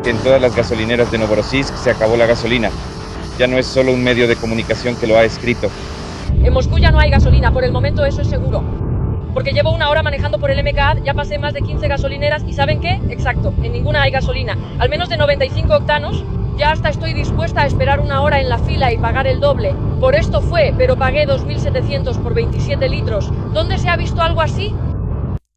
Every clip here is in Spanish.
que en todas las gasolineras de Novorossiysk se acabó la gasolina. Ya no es solo un medio de comunicación que lo ha escrito. En Moscú ya no hay gasolina, por el momento eso es seguro. Porque llevo una hora manejando por el MKAD, ya pasé más de 15 gasolineras y ¿saben qué? Exacto, en ninguna hay gasolina. Al menos de 95 octanos, ya hasta estoy dispuesta a esperar una hora en la fila y pagar el doble. Por esto fue, pero pagué 2.700 por 27 litros. ¿Dónde se ha visto algo así?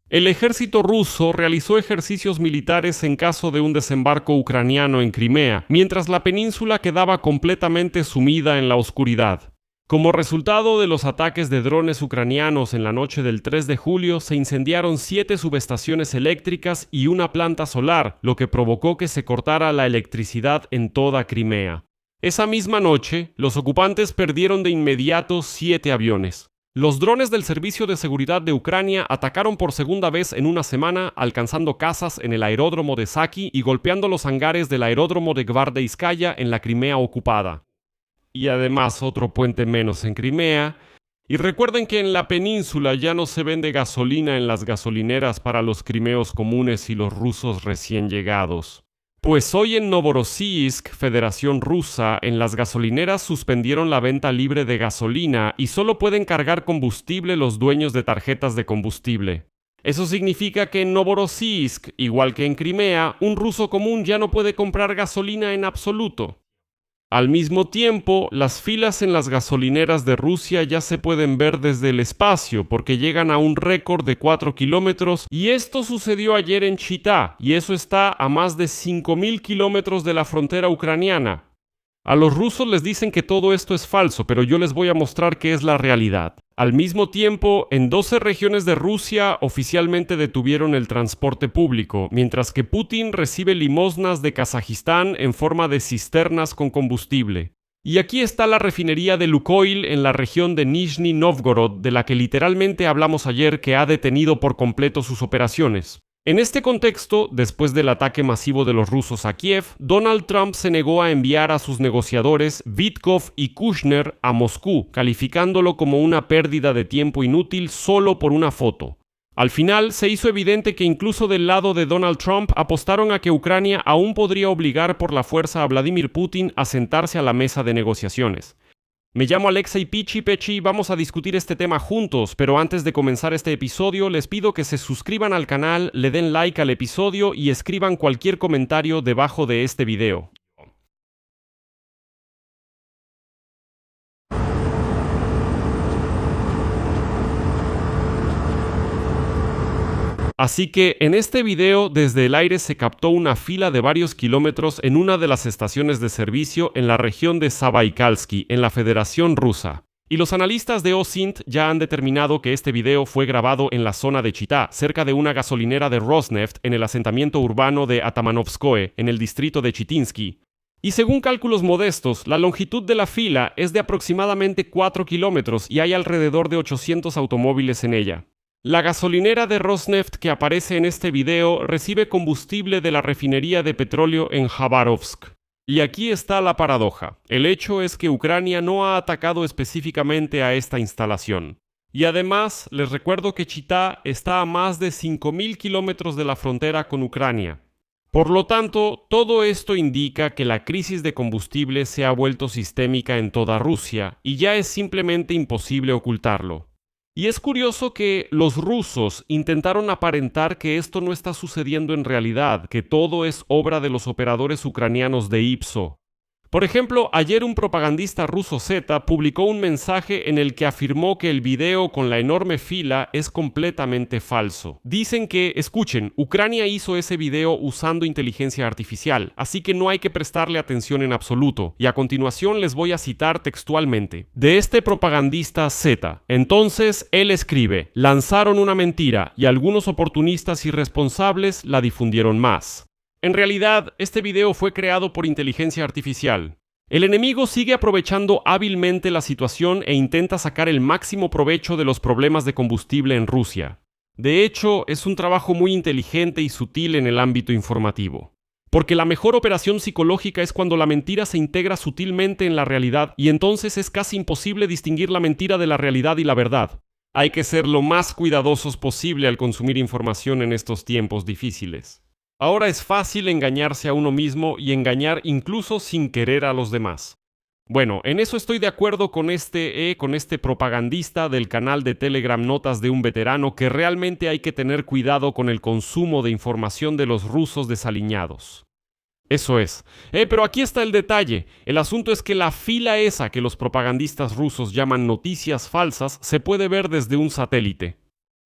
El ejército ruso realizó ejercicios militares en caso de un desembarco ucraniano en Crimea, mientras la península quedaba completamente sumida en la oscuridad. Como resultado de los ataques de drones ucranianos en la noche del 3 de julio, se incendiaron 7 subestaciones eléctricas y una planta solar, lo que provocó que se cortara la electricidad en toda Crimea. Esa misma noche, los ocupantes perdieron de inmediato 7 aviones. Los drones del Servicio de Seguridad de Ucrania atacaron por segunda vez en una semana, alcanzando casas en el aeródromo de Saki y golpeando los hangares del aeródromo de Gvardeyskaya en la Crimea ocupada. Y además otro puente menos en Crimea. Y recuerden que en la península ya no se vende gasolina en las gasolineras para los crimeos comunes y los rusos recién llegados. Pues hoy en Novorossiysk, Federación Rusa, en las gasolineras suspendieron la venta libre de gasolina y solo pueden cargar combustible los dueños de tarjetas de combustible. Eso significa que en Novorossiysk, igual que en Crimea, un ruso común ya no puede comprar gasolina en absoluto. Al mismo tiempo, las filas en las gasolineras de Rusia ya se pueden ver desde el espacio porque llegan a un récord de 4 kilómetros y esto sucedió ayer en Chitá y eso está a más de 5.000 kilómetros de la frontera ucraniana. A los rusos les dicen que todo esto es falso, pero yo les voy a mostrar qué es la realidad. Al mismo tiempo, en 12 regiones de Rusia oficialmente detuvieron el transporte público, mientras que Putin recibe limosnas de Kazajistán en forma de cisternas con combustible. Y aquí está la refinería de Lukoil en la región de Nizhny Novgorod, de la que literalmente hablamos ayer, que ha detenido por completo sus operaciones. En este contexto, después del ataque masivo de los rusos a Kiev, Donald Trump se negó a enviar a sus negociadores Witkoff y Kushner a Moscú, calificándolo como una pérdida de tiempo inútil solo por una foto. Al final, se hizo evidente que incluso del lado de Donald Trump apostaron a que Ucrania aún podría obligar por la fuerza a Vladimir Putin a sentarse a la mesa de negociaciones. Me llamo Alexei Pechi y vamos a discutir este tema juntos, pero antes de comenzar este episodio les pido que se suscriban al canal, le den like al episodio y escriban cualquier comentario debajo de este video. Así que en este video desde el aire se captó una fila de varios kilómetros en una de las estaciones de servicio en la región de Zabaikalsky, en la Federación Rusa. Y los analistas de OSINT ya han determinado que este video fue grabado en la zona de Chitá, cerca de una gasolinera de Rosneft en el asentamiento urbano de Atamanovskoe, en el distrito de Chitinsky. Y según cálculos modestos, la longitud de la fila es de aproximadamente 4 kilómetros y hay alrededor de 800 automóviles en ella. La gasolinera de Rosneft que aparece en este video recibe combustible de la refinería de petróleo en Khabarovsk. Y aquí está la paradoja. El hecho es que Ucrania no ha atacado específicamente a esta instalación. Y además, les recuerdo que Chitá está a más de 5.000 kilómetros de la frontera con Ucrania. Por lo tanto, todo esto indica que la crisis de combustible se ha vuelto sistémica en toda Rusia y ya es simplemente imposible ocultarlo. Y es curioso que los rusos intentaron aparentar que esto no está sucediendo en realidad, que todo es obra de los operadores ucranianos de IPSO. Por ejemplo, ayer un propagandista ruso Z publicó un mensaje en el que afirmó que el video con la enorme fila es completamente falso. Dicen que, escuchen, Ucrania hizo ese video usando inteligencia artificial, así que no hay que prestarle atención en absoluto. Y a continuación les voy a citar textualmente. De este propagandista Z. Entonces, él escribe, lanzaron una mentira y algunos oportunistas irresponsables la difundieron más. En realidad, este video fue creado por inteligencia artificial. El enemigo sigue aprovechando hábilmente la situación e intenta sacar el máximo provecho de los problemas de combustible en Rusia. De hecho, es un trabajo muy inteligente y sutil en el ámbito informativo. Porque la mejor operación psicológica es cuando la mentira se integra sutilmente en la realidad y entonces es casi imposible distinguir la mentira de la realidad y la verdad. Hay que ser lo más cuidadosos posible al consumir información en estos tiempos difíciles. Ahora es fácil engañarse a uno mismo y engañar incluso sin querer a los demás. Bueno, en eso estoy de acuerdo con este propagandista del canal de Telegram Notas de un Veterano, que realmente hay que tener cuidado con el consumo de información de los rusos desaliñados. Eso es. Pero aquí está el detalle. El asunto es que la fila esa que los propagandistas rusos llaman noticias falsas se puede ver desde un satélite.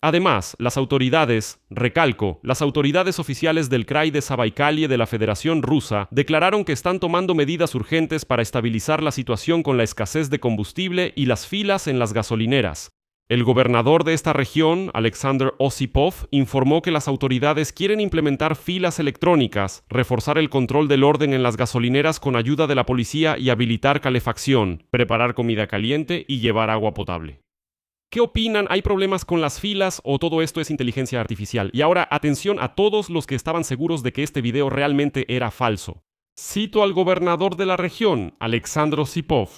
Además, las autoridades oficiales del Krai de Zabaikalie de la Federación Rusa declararon que están tomando medidas urgentes para estabilizar la situación con la escasez de combustible y las filas en las gasolineras. El gobernador de esta región, Alexander Osipov, informó que las autoridades quieren implementar filas electrónicas, reforzar el control del orden en las gasolineras con ayuda de la policía y habilitar calefacción, preparar comida caliente y llevar agua potable. ¿Qué opinan? ¿Hay problemas con las filas o todo esto es inteligencia artificial? Y ahora, atención a todos los que estaban seguros de que este video realmente era falso. Cito al gobernador de la región, Alexander Osipov.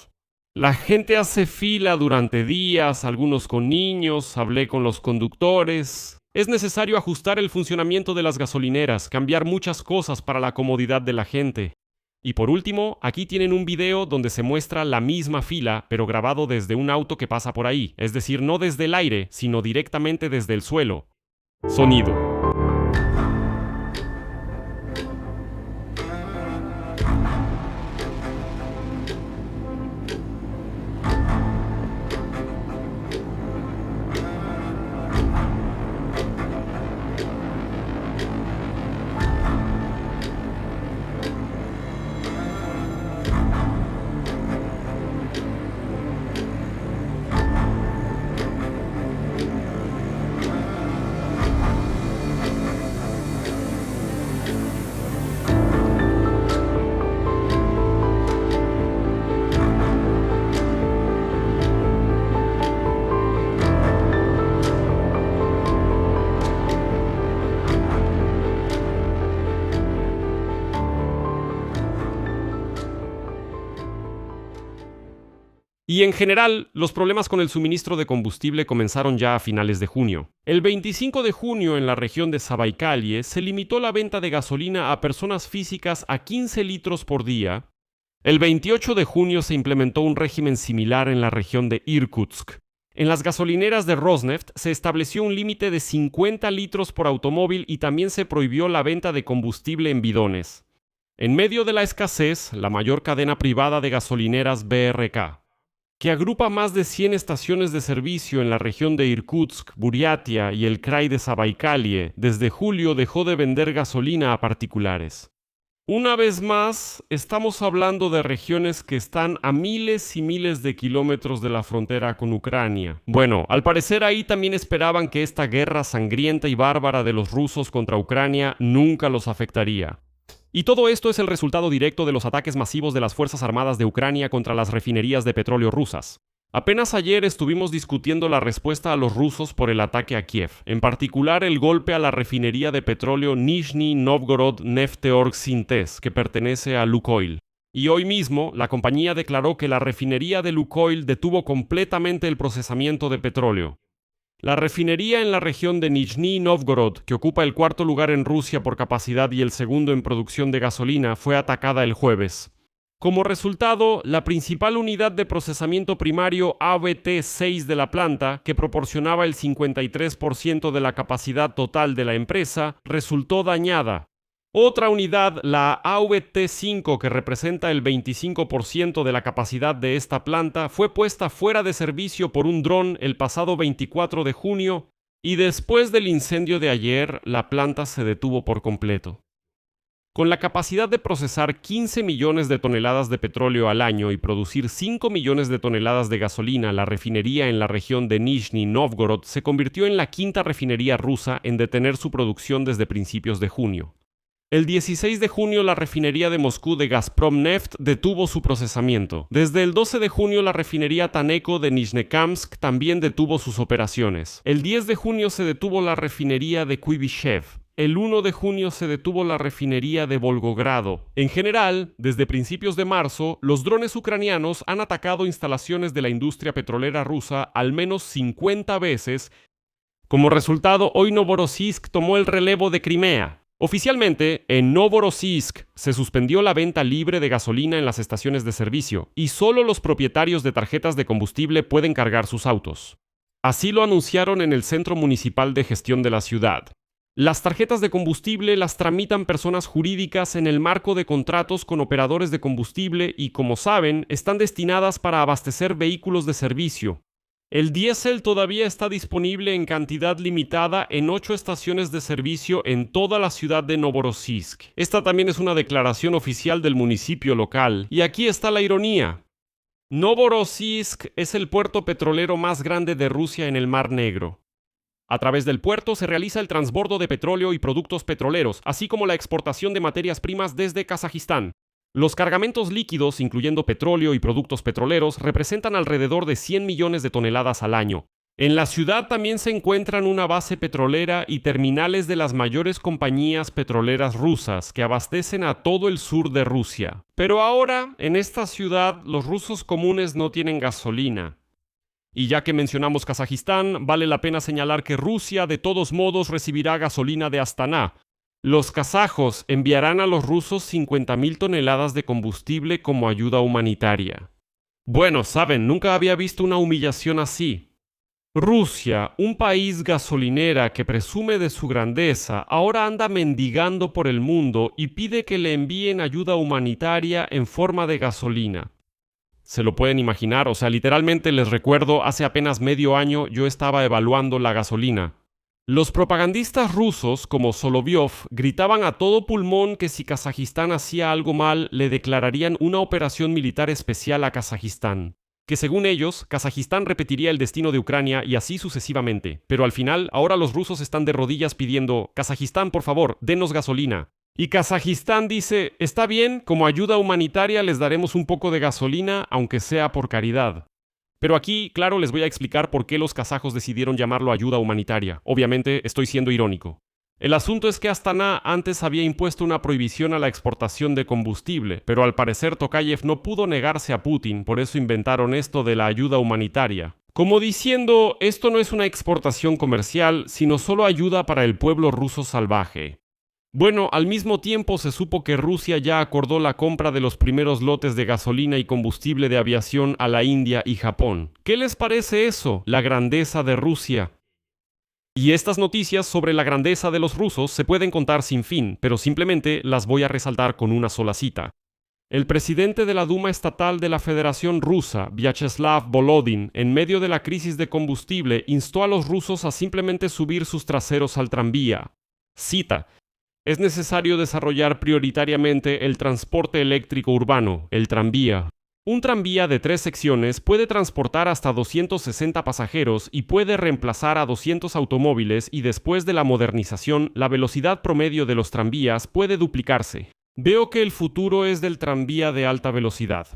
La gente hace fila durante días, algunos con niños, hablé con los conductores. Es necesario ajustar el funcionamiento de las gasolineras, cambiar muchas cosas para la comodidad de la gente. Y por último, aquí tienen un video donde se muestra la misma fila, pero grabado desde un auto que pasa por ahí, es decir, no desde el aire, sino directamente desde el suelo. Sonido. Y en general, los problemas con el suministro de combustible comenzaron ya a finales de junio. El 25 de junio en la región de Zabaikalie se limitó la venta de gasolina a personas físicas a 15 litros por día. El 28 de junio se implementó un régimen similar en la región de Irkutsk. En las gasolineras de Rosneft se estableció un límite de 50 litros por automóvil y también se prohibió la venta de combustible en bidones. En medio de la escasez, la mayor cadena privada de gasolineras BRK, que agrupa más de 100 estaciones de servicio en la región de Irkutsk, Buriatia y el Krai de Zabaikalie, desde julio dejó de vender gasolina a particulares. Una vez más, estamos hablando de regiones que están a miles y miles de kilómetros de la frontera con Ucrania. Bueno, al parecer ahí también esperaban que esta guerra sangrienta y bárbara de los rusos contra Ucrania nunca los afectaría. Y todo esto es el resultado directo de los ataques masivos de las Fuerzas Armadas de Ucrania contra las refinerías de petróleo rusas. Apenas ayer estuvimos discutiendo la respuesta a los rusos por el ataque a Kiev, en particular el golpe a la refinería de petróleo Nizhny Novgorod Nefteorg Sintez, que pertenece a Lukoil. Y hoy mismo, la compañía declaró que la refinería de Lukoil detuvo completamente el procesamiento de petróleo. La refinería en la región de Nizhny Novgorod, que ocupa el cuarto lugar en Rusia por capacidad y el segundo en producción de gasolina, fue atacada el jueves. Como resultado, la principal unidad de procesamiento primario AVT-6 de la planta, que proporcionaba el 53% de la capacidad total de la empresa, resultó dañada. Otra unidad, la AVT-5, que representa el 25% de la capacidad de esta planta, fue puesta fuera de servicio por un dron el pasado 24 de junio y después del incendio de ayer, la planta se detuvo por completo. Con la capacidad de procesar 15 millones de toneladas de petróleo al año y producir 5 millones de toneladas de gasolina, la refinería en la región de Nizhny Novgorod se convirtió en la quinta refinería rusa en detener su producción desde principios de junio. El 16 de junio la refinería de Moscú de Gazprom Neft detuvo su procesamiento. Desde el 12 de junio la refinería Taneco de Nizhnekamsk también detuvo sus operaciones. El 10 de junio se detuvo la refinería de Kuibyshev. El 1 de junio se detuvo la refinería de Volgogrado. En general, desde principios de marzo, los drones ucranianos han atacado instalaciones de la industria petrolera rusa al menos 50 veces. Como resultado, hoy Novorossiysk tomó el relevo de Crimea. Oficialmente, en Novorossiysk se suspendió la venta libre de gasolina en las estaciones de servicio y solo los propietarios de tarjetas de combustible pueden cargar sus autos. Así lo anunciaron en el Centro Municipal de Gestión de la ciudad. Las tarjetas de combustible las tramitan personas jurídicas en el marco de contratos con operadores de combustible y, como saben, están destinadas para abastecer vehículos de servicio. El diésel todavía está disponible en cantidad limitada en 8 estaciones de servicio en toda la ciudad de Novorossiysk. Esta también es una declaración oficial del municipio local. Y aquí está la ironía. Novorossiysk es el puerto petrolero más grande de Rusia en el Mar Negro. A través del puerto se realiza el transbordo de petróleo y productos petroleros, así como la exportación de materias primas desde Kazajistán. Los cargamentos líquidos, incluyendo petróleo y productos petroleros, representan alrededor de 100 millones de toneladas al año. En la ciudad también se encuentran una base petrolera y terminales de las mayores compañías petroleras rusas que abastecen a todo el sur de Rusia. Pero ahora, en esta ciudad, los rusos comunes no tienen gasolina. Y ya que mencionamos Kazajistán, vale la pena señalar que Rusia de todos modos recibirá gasolina de Astana. Los kazajos enviarán a los rusos 50.000 toneladas de combustible como ayuda humanitaria. Bueno, saben, nunca había visto una humillación así. Rusia, un país gasolinera que presume de su grandeza, ahora anda mendigando por el mundo y pide que le envíen ayuda humanitaria en forma de gasolina. Se lo pueden imaginar, o sea, literalmente les recuerdo, hace apenas medio año yo estaba evaluando la gasolina. Los propagandistas rusos, como Solovyov, gritaban a todo pulmón que si Kazajistán hacía algo mal, le declararían una operación militar especial a Kazajistán. Que según ellos, Kazajistán repetiría el destino de Ucrania y así sucesivamente. Pero al final, ahora los rusos están de rodillas pidiendo: Kazajistán, por favor, denos gasolina. Y Kazajistán dice: está bien, como ayuda humanitaria les daremos un poco de gasolina, aunque sea por caridad. Pero aquí, claro, les voy a explicar por qué los kazajos decidieron llamarlo ayuda humanitaria. Obviamente, estoy siendo irónico. El asunto es que Astana antes había impuesto una prohibición a la exportación de combustible, pero al parecer Tokayev no pudo negarse a Putin, por eso inventaron esto de la ayuda humanitaria. Como diciendo, esto no es una exportación comercial, sino solo ayuda para el pueblo ruso salvaje. Bueno, al mismo tiempo se supo que Rusia ya acordó la compra de los primeros lotes de gasolina y combustible de aviación a la India y Japón. ¿Qué les parece eso? La grandeza de Rusia. Y estas noticias sobre la grandeza de los rusos se pueden contar sin fin, pero simplemente las voy a resaltar con una sola cita. El presidente de la Duma Estatal de la Federación Rusa, Vyacheslav Volodin, en medio de la crisis de combustible, instó a los rusos a simplemente subir sus traseros al tranvía. Cita: es necesario desarrollar prioritariamente el transporte eléctrico urbano, el tranvía. Un tranvía de 3 secciones puede transportar hasta 260 pasajeros y puede reemplazar a 200 automóviles, y después de la modernización, la velocidad promedio de los tranvías puede duplicarse. Veo que el futuro es del tranvía de alta velocidad.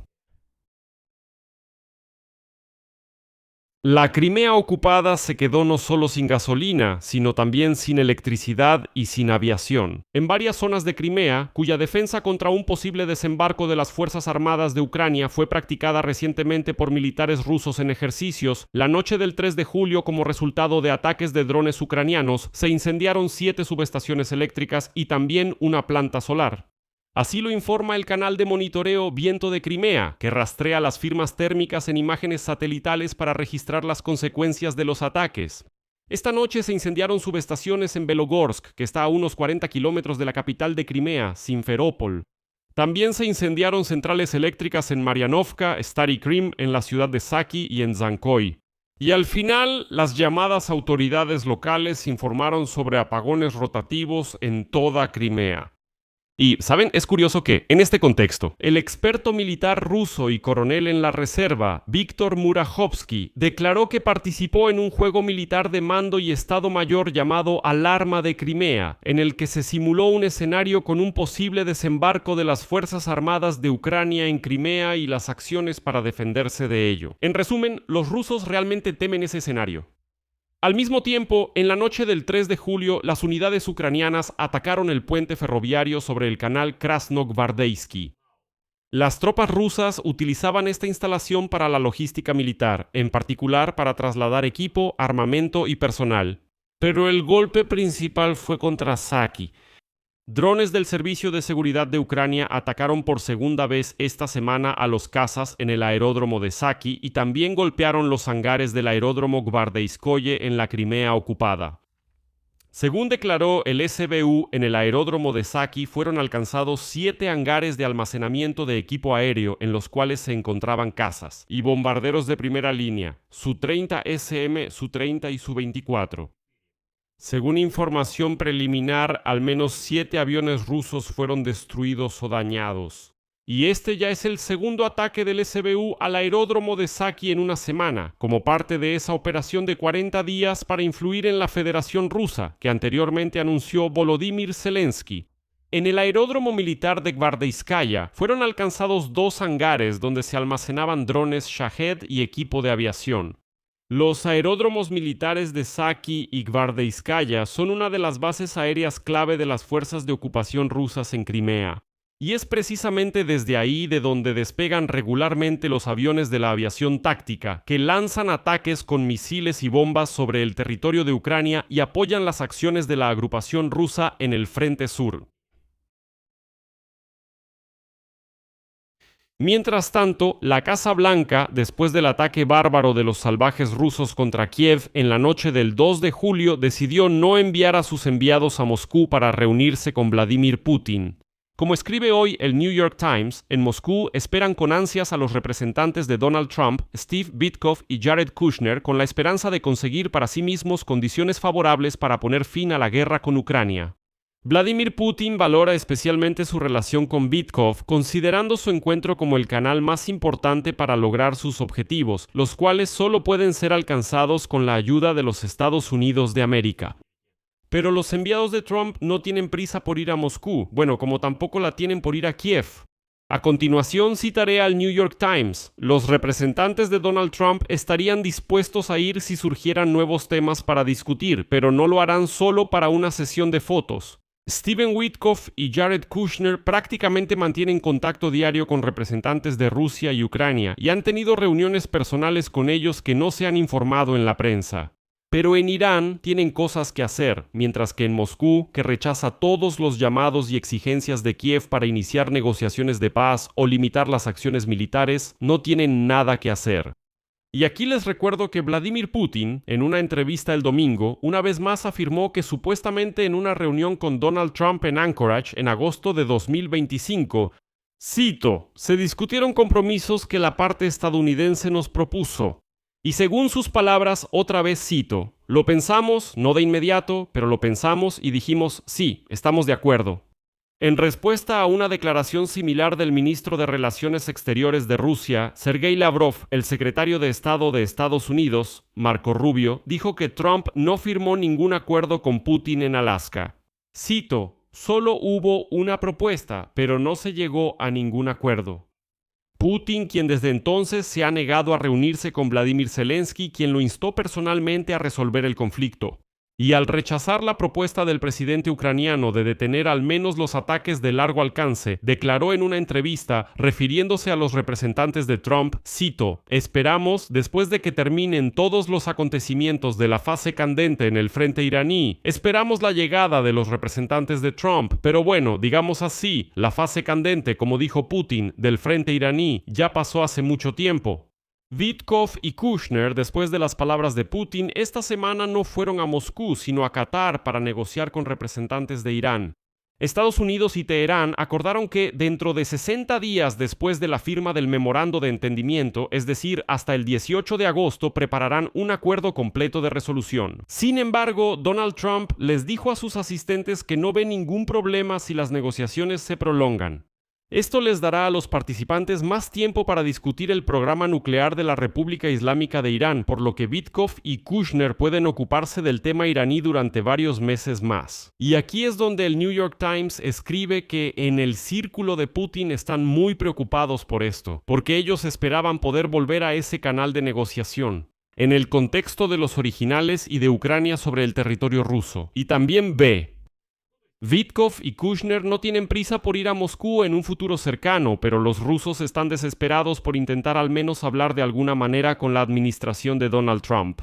La Crimea ocupada se quedó no solo sin gasolina, sino también sin electricidad y sin aviación. En varias zonas de Crimea, cuya defensa contra un posible desembarco de las Fuerzas Armadas de Ucrania fue practicada recientemente por militares rusos en ejercicios, la noche del 3 de julio, como resultado de ataques de drones ucranianos, se incendiaron 7 subestaciones eléctricas y también una planta solar. Así lo informa el canal de monitoreo Viento de Crimea, que rastrea las firmas térmicas en imágenes satelitales para registrar las consecuencias de los ataques. Esta noche se incendiaron subestaciones en Belogorsk, que está a unos 40 kilómetros de la capital de Crimea, Simferópol. También se incendiaron centrales eléctricas en Marianovka, Stary Krim, en la ciudad de Saki y en Zankoy. Y al final, las llamadas autoridades locales informaron sobre apagones rotativos en toda Crimea. Y, ¿saben? Es curioso que, en este contexto, el experto militar ruso y coronel en la reserva, Víktor Murahovsky, declaró que participó en un juego militar de mando y Estado Mayor llamado Alarma de Crimea, en el que se simuló un escenario con un posible desembarco de las Fuerzas Armadas de Ucrania en Crimea y las acciones para defenderse de ello. En resumen, los rusos realmente temen ese escenario. Al mismo tiempo, en la noche del 3 de julio, las unidades ucranianas atacaron el puente ferroviario sobre el canal Krasnogvardeyski. Las tropas rusas utilizaban esta instalación para la logística militar, en particular para trasladar equipo, armamento y personal. Pero el golpe principal fue contra Saki. Drones del Servicio de Seguridad de Ucrania atacaron por segunda vez esta semana a los cazas en el aeródromo de Saki y también golpearon los hangares del aeródromo Gvardeyskoye en la Crimea ocupada. Según declaró el SBU, en el aeródromo de Saki fueron alcanzados 7 hangares de almacenamiento de equipo aéreo en los cuales se encontraban cazas y bombarderos de primera línea, Su-30SM, Su-30 y Su-24. Según información preliminar, al menos 7 aviones rusos fueron destruidos o dañados. Y este ya es el segundo ataque del SBU al aeródromo de Saki en una semana, como parte de esa operación de 40 días para influir en la Federación Rusa, que anteriormente anunció Volodymyr Zelensky. En el aeródromo militar de Gvardeyskaya fueron alcanzados 2 hangares donde se almacenaban drones Shahed y equipo de aviación. Los aeródromos militares de Saki y Gvardeyskaya son una de las bases aéreas clave de las fuerzas de ocupación rusas en Crimea. Y es precisamente desde ahí de donde despegan regularmente los aviones de la aviación táctica, que lanzan ataques con misiles y bombas sobre el territorio de Ucrania y apoyan las acciones de la agrupación rusa en el frente sur. Mientras tanto, la Casa Blanca, después del ataque bárbaro de los salvajes rusos contra Kiev en la noche del 2 de julio, decidió no enviar a sus enviados a Moscú para reunirse con Vladimir Putin. Como escribe hoy el New York Times, en Moscú esperan con ansias a los representantes de Donald Trump, Steve Witkoff y Jared Kushner con la esperanza de conseguir para sí mismos condiciones favorables para poner fin a la guerra con Ucrania. Vladimir Putin valora especialmente su relación con Witkoff, considerando su encuentro como el canal más importante para lograr sus objetivos, los cuales solo pueden ser alcanzados con la ayuda de los Estados Unidos de América. Pero los enviados de Trump no tienen prisa por ir a Moscú, como tampoco la tienen por ir a Kiev. A continuación citaré al New York Times. Los representantes de Donald Trump estarían dispuestos a ir si surgieran nuevos temas para discutir, pero no lo harán solo para una sesión de fotos. Steven Witkoff y Jared Kushner prácticamente mantienen contacto diario con representantes de Rusia y Ucrania y han tenido reuniones personales con ellos que no se han informado en la prensa. Pero en Irán tienen cosas que hacer, mientras que en Moscú, que rechaza todos los llamados y exigencias de Kiev para iniciar negociaciones de paz o limitar las acciones militares, no tienen nada que hacer. Y aquí les recuerdo que Vladimir Putin, en una entrevista el domingo, una vez más afirmó que supuestamente en una reunión con Donald Trump en Anchorage en agosto de 2025, cito, se discutieron compromisos que la parte estadounidense nos propuso. Y según sus palabras, otra vez cito, lo pensamos, no de inmediato, pero lo pensamos y dijimos, sí, estamos de acuerdo. En respuesta a una declaración similar del ministro de Relaciones Exteriores de Rusia, Sergei Lavrov, el secretario de Estado de Estados Unidos, Marco Rubio, dijo que Trump no firmó ningún acuerdo con Putin en Alaska. Cito, solo hubo una propuesta, pero no se llegó a ningún acuerdo. Putin, quien desde entonces se ha negado a reunirse con Vladimir Zelensky, quien lo instó personalmente a resolver el conflicto. Y al rechazar la propuesta del presidente ucraniano de detener al menos los ataques de largo alcance, declaró en una entrevista, refiriéndose a los representantes de Trump, cito, esperamos, después de que terminen todos los acontecimientos de la fase candente en el frente iraní, esperamos la llegada de los representantes de Trump, pero bueno, digamos así, la fase candente, como dijo Putin, del frente iraní, ya pasó hace mucho tiempo. Witkoff y Kushner, después de las palabras de Putin, esta semana no fueron a Moscú, sino a Qatar para negociar con representantes de Irán. Estados Unidos y Teherán acordaron que dentro de 60 días después de la firma del memorando de entendimiento, es decir, hasta el 18 de agosto, prepararán un acuerdo completo de resolución. Sin embargo, Donald Trump les dijo a sus asistentes que no ve ningún problema si las negociaciones se prolongan. Esto les dará a los participantes más tiempo para discutir el programa nuclear de la República Islámica de Irán, por lo que Witkoff y Kushner pueden ocuparse del tema iraní durante varios meses más. Y aquí es donde el New York Times escribe que en el círculo de Putin están muy preocupados por esto, porque ellos esperaban poder volver a ese canal de negociación, en el contexto de los originales y de Ucrania sobre el territorio ruso. Y también Witkoff y Kushner no tienen prisa por ir a Moscú en un futuro cercano, pero los rusos están desesperados por intentar al menos hablar de alguna manera con la administración de Donald Trump.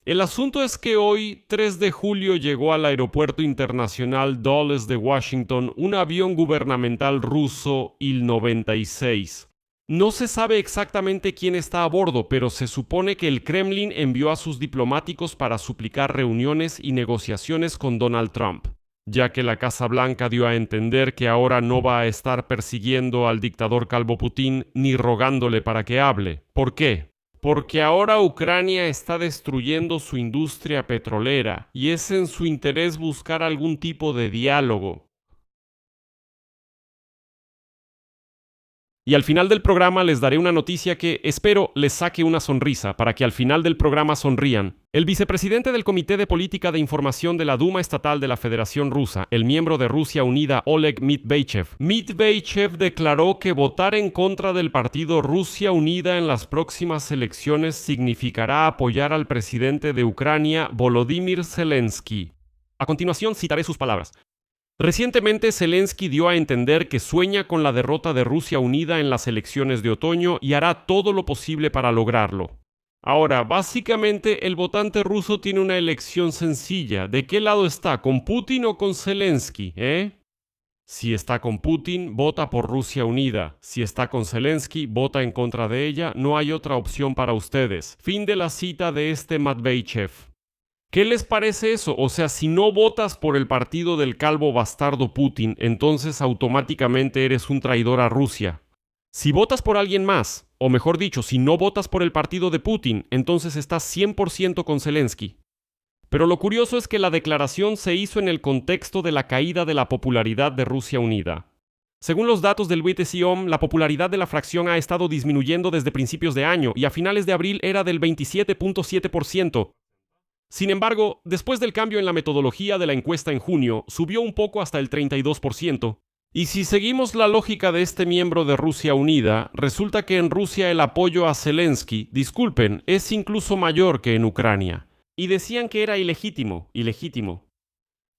El asunto es que hoy, 3 de julio, llegó al Aeropuerto Internacional Dulles de Washington un avión gubernamental ruso Il-96. No se sabe exactamente quién está a bordo, pero se supone que el Kremlin envió a sus diplomáticos para suplicar reuniones y negociaciones con Donald Trump, ya que la Casa Blanca dio a entender que ahora no va a estar persiguiendo al dictador calvo Putin ni rogándole para que hable. ¿Por qué? Porque ahora Ucrania está destruyendo su industria petrolera y es en su interés buscar algún tipo de diálogo. Y al final del programa les daré una noticia que espero les saque una sonrisa para que al final del programa sonrían. El vicepresidente del Comité de Política de Información de la Duma Estatal de la Federación Rusa, el miembro de Rusia Unida Oleg Medvedev declaró que votar en contra del partido Rusia Unida en las próximas elecciones significará apoyar al presidente de Ucrania, Volodymyr Zelensky. A continuación citaré sus palabras. Recientemente Zelensky dio a entender que sueña con la derrota de Rusia Unida en las elecciones de otoño y hará todo lo posible para lograrlo. Ahora, básicamente el votante ruso tiene una elección sencilla. ¿De qué lado está? ¿Con Putin o con Zelensky? Si está con Putin, vota por Rusia Unida. Si está con Zelensky, vota en contra de ella. No hay otra opción para ustedes. Fin de la cita de Medvedev. ¿Qué les parece eso? O sea, si no votas por el partido del calvo bastardo Putin, entonces automáticamente eres un traidor a Rusia. Si votas por alguien más, o mejor dicho, si no votas por el partido de Putin, entonces estás 100% con Zelensky. Pero lo curioso es que la declaración se hizo en el contexto de la caída de la popularidad de Rusia Unida. Según los datos del WTCOM, la popularidad de la fracción ha estado disminuyendo desde principios de año y a finales de abril era del 27.7%. Sin embargo, después del cambio en la metodología de la encuesta en junio, subió un poco hasta el 32%. Y si seguimos la lógica de este miembro de Rusia Unida, resulta que en Rusia el apoyo a Zelensky, es incluso mayor que en Ucrania. Y decían que era ilegítimo.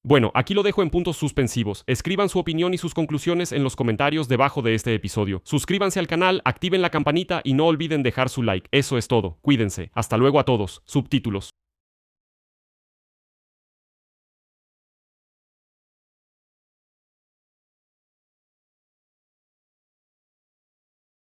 Bueno, aquí lo dejo en puntos suspensivos. Escriban su opinión y sus conclusiones en los comentarios debajo de este episodio. Suscríbanse al canal, activen la campanita y no olviden dejar su like. Eso es todo. Cuídense. Hasta luego a todos. Subtítulos.